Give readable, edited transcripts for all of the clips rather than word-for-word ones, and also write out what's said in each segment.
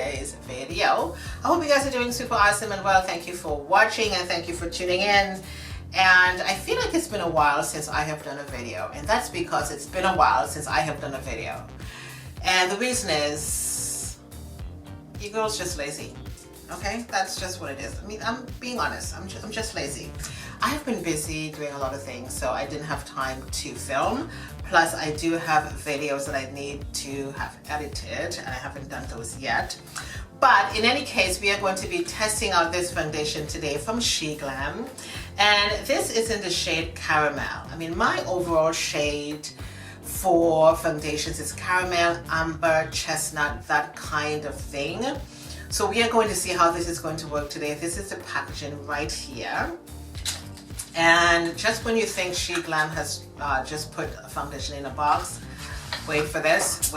today's video. I hope you guys are doing super awesome and well. Thank you for watching and thank you for tuning in. And I feel like it's been a while since I have done a video, and that's because it's been a while since I have done a video. And the reason is, you girls just lazy. Okay, that's just what it is. I mean, I'm being honest. I'm just lazy. I have been busy doing a lot of things, so I didn't have time to film. Plus, I do have videos that I need to have edited, and I haven't done those yet. But in any case, we are going to be testing out this foundation today from Sheglam, and this is in the shade Caramel. I mean, my overall shade for foundations is caramel, amber, chestnut, that kind of thing. So we are going to see how this is going to work today. This is the packaging right here. And just when you think Sheglan has just put a foundation in a box, wait for this,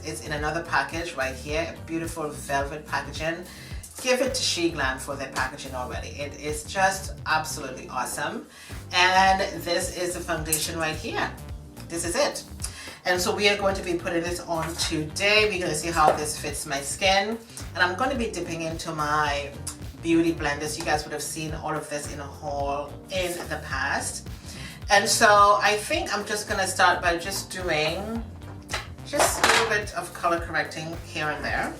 it's in another package right here, a beautiful velvet packaging. Give it to Sheglan for their packaging already. It is just absolutely awesome. And this is the foundation right here. This is it. And so we are going to be putting this on today. We're going to see how this fits my skin. And I'm going to be dipping into my beauty blenders. You guys would have seen all of this in a haul in the past. And so I think I'm just going to start by just doing just a little bit of color correcting here and there.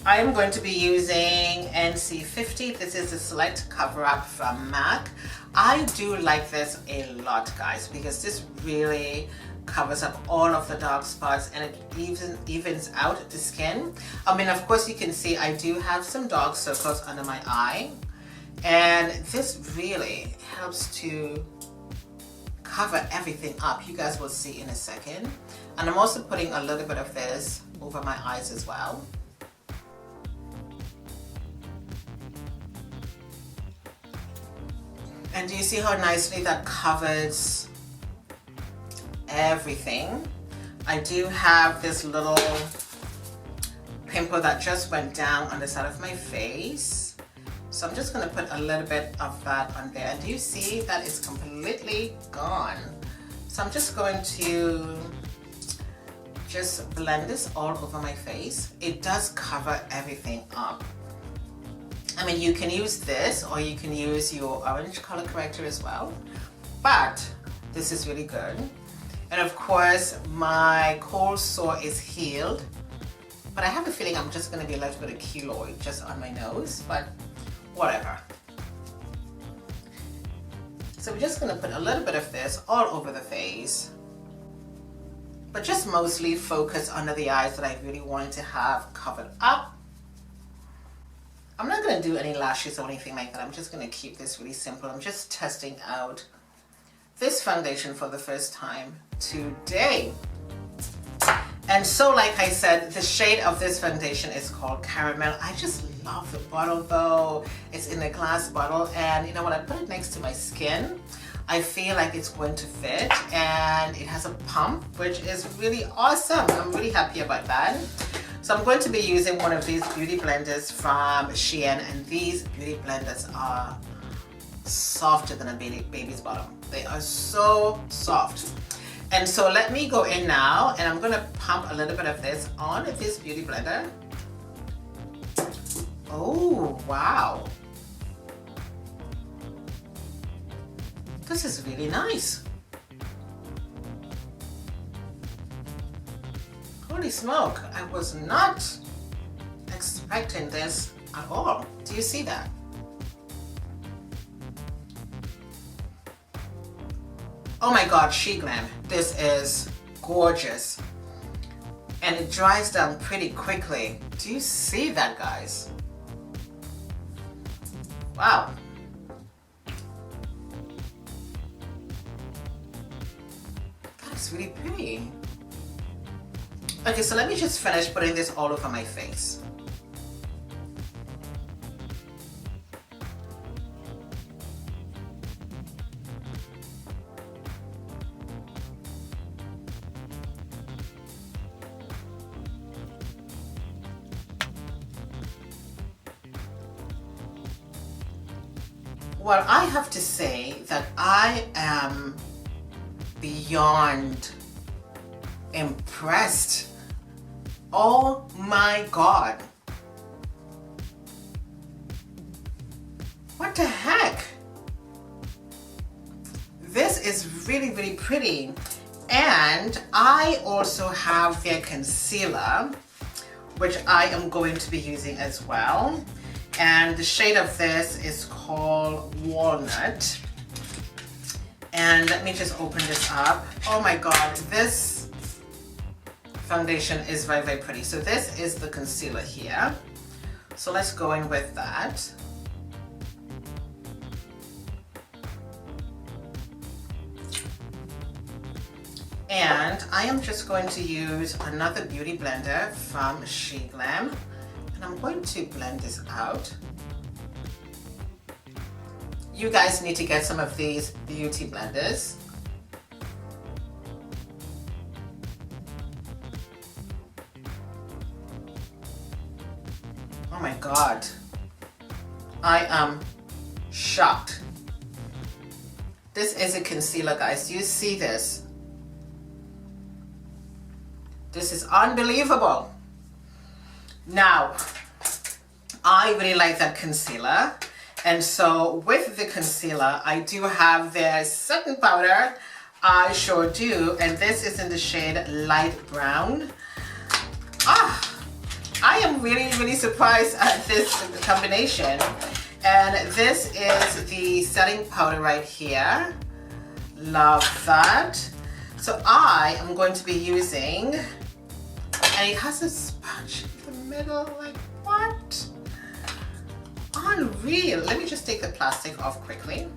I am going to be using NC50. This is a select cover up from MAC. I do like this a lot, guys, because this really covers up all of the dark spots and it evens out the skin. I mean, of course you can see I do have some dark circles under my eye, and this really helps to cover everything up. You guys will see in a second. And I'm also putting a little bit of this over my eyes as well. And do you see how nicely that covers everything? I do have this little pimple that just went down on the side of my face. So I'm just going to put a little bit of that on there. And do you see that it's completely gone? So I'm just going to just blend this all over my face. It does cover everything up. I mean, you can use this or you can use your orange color corrector as well, but this is really good. And of course, my cold sore is healed, but I have a feeling I'm just going to be left with a keloid just on my nose, but whatever. So we're just going to put a little bit of this all over the face, but just mostly focus under the eyes that I really wanted to have covered up. I'm not going to do any lashes or anything like that. I'm just going to keep this really simple. I'm just testing out this foundation for the first time today. And so, like I said, the shade of this foundation is called Caramel. I just love the bottle though. It's in a glass bottle, and you know, when I put it next to my skin, I feel like it's going to fit, and it has a pump, which is really awesome. I'm really happy about that. So I'm going to be using one of these beauty blenders from Shein, and these beauty blenders are softer than a baby's bottom. They are so soft. And so let me go in now, and I'm going to pump a little bit of this on this beauty blender. Oh, wow. This is really nice. Holy smoke, I was not expecting this at all. Do you see that? Oh my God, Sheglam, this is gorgeous. And it dries down pretty quickly. Do you see that, guys? Wow. That is really pretty. Okay, so let me just finish putting this all over my face. Well, I have to say that I am beyond impressed. Oh my God. What the heck? This is really, really pretty. And I also have their concealer, which I am going to be using as well. And the shade of this is called Walnut. And let me just open this up. Oh my God, this foundation is very, very pretty. So this is the concealer here. So let's go in with that. And I am just going to use another beauty blender from Sheglam, and I'm going to blend this out. You guys need to get some of these beauty blenders. Oh my God, I am shocked. This is a concealer, guys. Do you see this? This is unbelievable. Now, I really like that concealer. And so with the concealer, I do have their setting powder. I sure do. And this is in the shade light brown. I am really, really surprised at this combination. And this is the setting powder right here. Love that. So I am going to be using, and it has a sponge in the middle, like what? Unreal. Let me just take the plastic off quickly.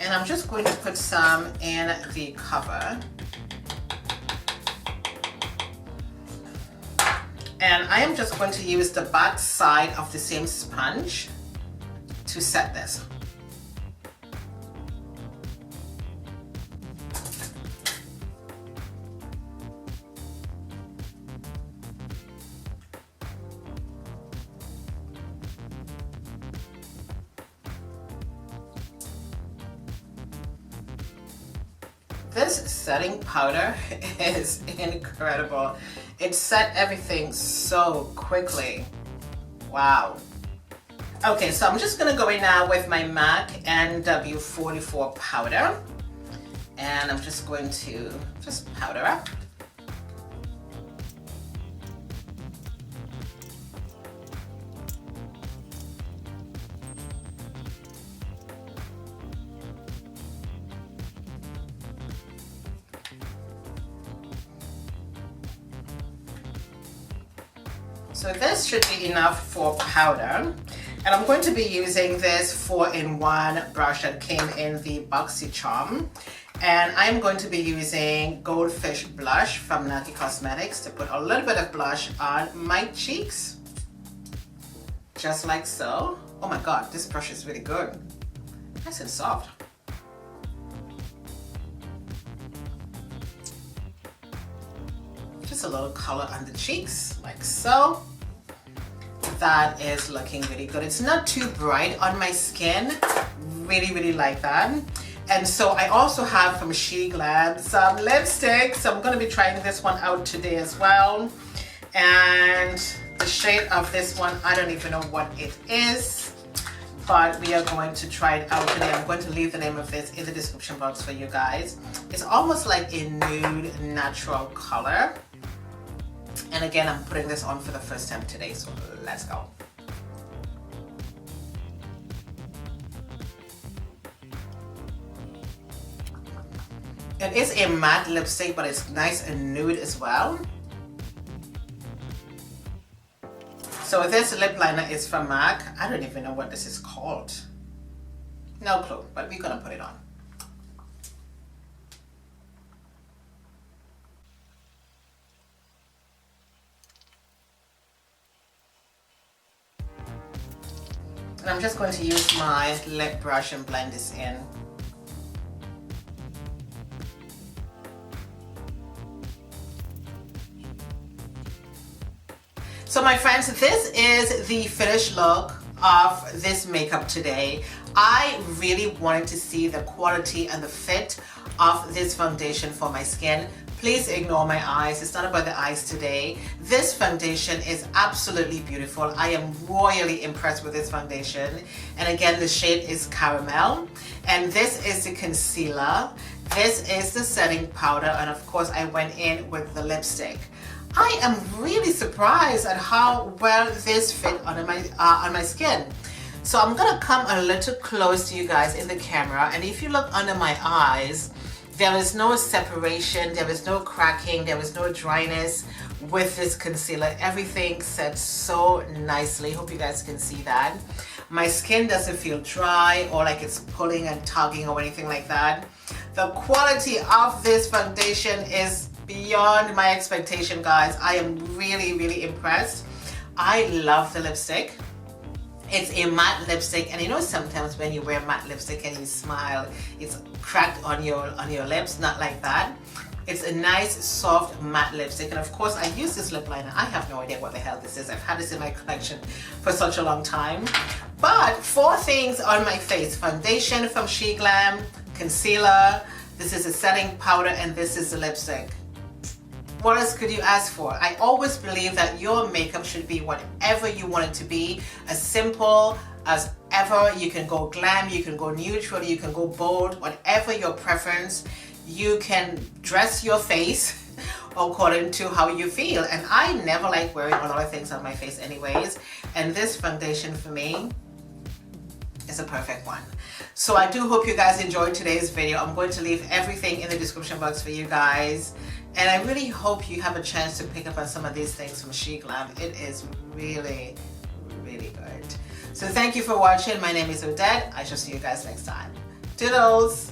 And I'm just going to put some in the cover. And I am just going to use the back side of the same sponge to set this. This setting powder is incredible. It set everything so quickly. Wow. Okay, so I'm just gonna go in now with my MAC NW44 powder. And I'm just going to just powder up. So this should be enough for powder. And I'm going to be using this 4-in-1 brush that came in the Boxy Charm. And I'm going to be using Goldfish Blush from Nagi Cosmetics to put a little bit of blush on my cheeks. Just like so. Oh my God, this brush is really good. Nice and soft. Just a little color on the cheeks, like so. That is looking really good. It's not too bright on my skin. Really, really like that. And so I also have from Sheglam some lipstick. So I'm going to be trying this one out today as well. And the shade of this one, I don't even know what it is, but we are going to try it out today. I'm going to leave the name of this in the description box for you guys. It's almost like a nude natural color. And again, I'm putting this on for the first time today, so let's go. It is a matte lipstick, but it's nice and nude as well. So this lip liner is from MAC. I don't even know what this is called. No clue, but we're gonna put it on. And I'm just going to use my lip brush and blend this in. So my friends, this is the finished look of this makeup today. I really wanted to see the quality and the fit of this foundation for my skin. Please ignore my eyes. It's not about the eyes today. This foundation is absolutely beautiful. I am royally impressed with this foundation. And again, the shade is Caramel. And this is the concealer. This is the setting powder. And of course, I went in with the lipstick. I am really surprised at how well this fit on my skin. So I'm gonna come a little close to you guys in the camera. And if you look under my eyes, there is no separation, there is no cracking, there is no dryness with this concealer. Everything sets so nicely. Hope you guys can see that. My skin doesn't feel dry or like it's pulling and tugging or anything like that. The quality of this foundation is beyond my expectation, guys. I am really, really impressed. I love the lipstick. It's a matte lipstick, and you know sometimes when you wear matte lipstick and you smile, it's cracked on your lips. Not like that. It's a nice soft matte lipstick, and of course I use this lip liner. I have no idea what the hell this is. I've had this in my collection for such a long time. But 4 things on my face: foundation from Sheglam, concealer, this is a setting powder, and this is the lipstick. What else could you ask for? I always believe that your makeup should be whatever you want it to be, as simple as ever. You can go glam, you can go neutral, you can go bold, whatever your preference. You can dress your face according to how you feel. And I never like wearing a lot of things on my face anyways. And this foundation for me is a perfect one. So I do hope you guys enjoyed today's video. I'm going to leave everything in the description box for you guys. And I really hope you have a chance to pick up on some of these things from Sheglam. It is really, really good. So thank you for watching. My name is Odette. I shall see you guys next time. Toodles!